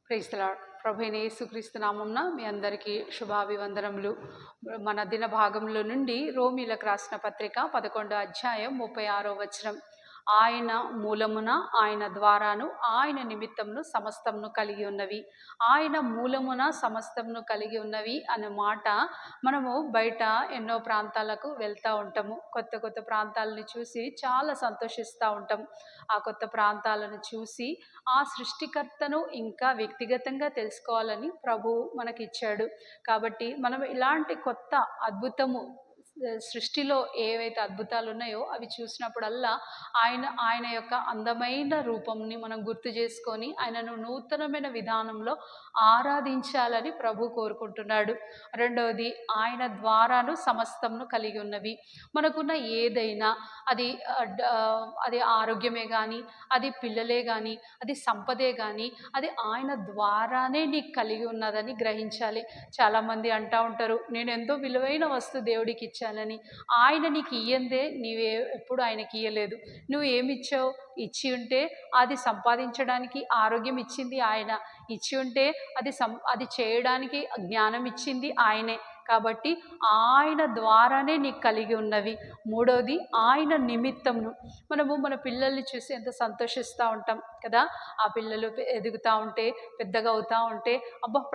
Praise the lord. ప్రభువైన యేసుక్రీస్తు నామమున మీ అందరికీ శుభాభివందనములు. మన దిన భాగంలో నుండి రోమీలకు రాసిన పత్రిక 11వ అధ్యాయం 36వ వచనం. ఆయన మూలమున, ఆయన ద్వారాను, ఆయన నిమిత్తమును సమస్తమును కలిగి ఉన్నవి. ఆయన మూలమున సమస్తమును కలిగి ఉన్నవి అనే మాట మనము బయట ఎన్నో ప్రాంతాలకు వెళ్తూ ఉంటాము. కొత్త కొత్త ప్రాంతాలను చూసి చాలా సంతోషిస్తూ ఉంటాం. ఆ కొత్త ప్రాంతాలను చూసి ఆ సృష్టికర్తను ఇంకా వ్యక్తిగతంగా తెలుసుకోవాలని ప్రభు మనకిచ్చాడు. కాబట్టి మనం ఇలాంటి కొత్త అద్భుతము సృష్టిలో ఏవైతే అద్భుతాలు ఉన్నాయో అవి చూసినప్పుడల్లా ఆయన యొక్క అందమైన రూపంని మనం గుర్తు చేసుకొని ఆయనను నూతనమైన విధానంలో ఆరాధించాలని ప్రభు కోరుకుంటున్నాడు. రెండవది, ఆయన ద్వారాను సమస్తమును కలిగి ఉన్నవి. మనకున్న ఏదైనా అది అది ఆరోగ్యమే కానీ, అది పిల్లలే కానీ, అది సంపదే కానీ, అది ఆయన ద్వారానే నీకు కలిగి ఉన్నదని గ్రహించాలి. చాలామంది అంటూ ఉంటారు, నేను ఎంతో విలువైన వస్తువు దేవుడికి ఇచ్చానని. ఆయన నీకు ఇయ్యందే నీవే ఎప్పుడు ఆయనకి ఇయ్యలేదు. నువ్వు ఏమిచ్చావు? ఇచ్చి ఉంటే అది సంపాదించడానికి ఆరోగ్యం ఇచ్చింది ఆయన. ఇచ్చి ఉంటే అది చేయడానికి జ్ఞానం ఇచ్చింది ఆయనే. కాబట్టి ఆయన ద్వారానే నీకు కలిగి ఉన్నవి. మూడవది, ఆయన నిమిత్తమును. మనము మన పిల్లల్ని చూసి ఎంత సంతోషిస్తూ ఉంటాం కదా. ఆ పిల్లలు ఎదుగుతూ ఉంటే, పెద్దగా అవుతూ ఉంటే,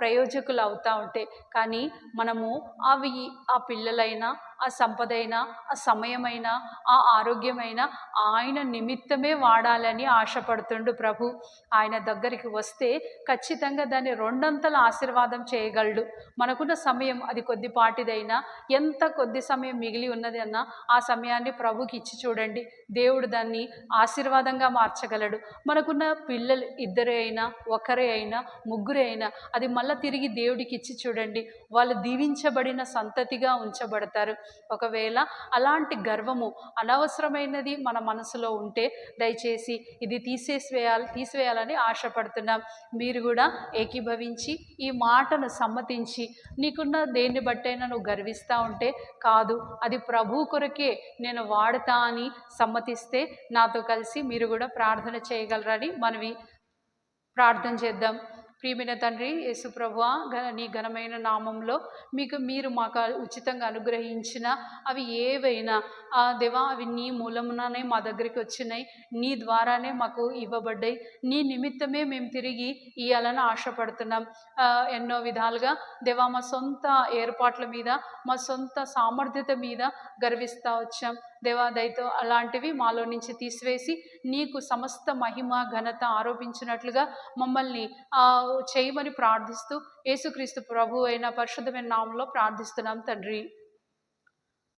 ప్రయోజకులు అవుతూ ఉంటే, కానీ మనము ఆ పిల్లలైనా, ఆ సంపదైనా, ఆ సమయమైనా, ఆ ఆరోగ్యమైనా ఆయన నిమిత్తమే వాడాలని ఆశపడుతుండు ప్రభు. ఆయన దగ్గరికి వస్తే ఖచ్చితంగా దాన్ని రెండంతల ఆశీర్వాదం చేయగలడు. మనకున్న సమయం అది కొద్దిపాటిదైనా, ఎంత కొద్ది సమయం మిగిలి ఉన్నది అన్నా ఆ సమయాన్ని ప్రభుకి ఇచ్చి చూడండి. దేవుడు దాన్ని ఆశీర్వాదంగా మార్చగలడు. మనకున్న పిల్లలు ఇద్దరే అయినా, ఒకరే అయినా, ముగ్గురే అయినా అది మళ్ళీ తిరిగి దేవుడికి ఇచ్చి చూడండి. వాళ్ళు దీవించబడిన సంతతిగా ఉంచబడతారు. ఒకవేళ అలాంటి గర్వము అనవసరమైనది మన మనసులో ఉంటే దయచేసి ఇది తీసివేయాలని ఆశపడుతున్నాం. మీరు కూడా ఏకీభవించి ఈ మాటను సమ్మతించి, నీకున్న దేన్ని బట్టైనా నువ్వు గర్విస్తూ ఉంటే కాదు, అది ప్రభు కొరకే నేను వాడతా అని సమ్మతిస్తే నాతో కలిసి మీరు కూడా ప్రార్థన చేయగలరని మనవి. ప్రార్థన చేద్దాం. ప్రియమైన తండ్రి యేసు ప్రభువా, నీ ఘనమైన నామంలో మీరు మాకు ఉచితంగా అనుగ్రహించిన అవి ఏవైనా దేవా, అవి నీ మూలముననే మా దగ్గరికి వచ్చినాయి. నీ ద్వారానే మాకు ఇవ్వబడ్డాయి. నీ నిమిత్తమే మేము తిరిగి ఇవ్వాలని ఆశపడుతున్నాం. ఎన్నో విధాలుగా దేవా, మా సొంత ఏర్పాట్ల మీద, మా సొంత సామర్థ్యత మీద గర్విస్తూ వచ్చాం. దేవా, దయతో అలాంటివి మాలో నుంచి తీసివేసి నీకు సమస్త మహిమ ఘనత ఆరోపించినట్లుగా మమ్మల్ని చేయమని ప్రార్థిస్తూ యేసుక్రీస్తు ప్రభు అయిన పరిశుద్ధమైన నామంలో ప్రార్థిస్తున్నాం తండ్రి.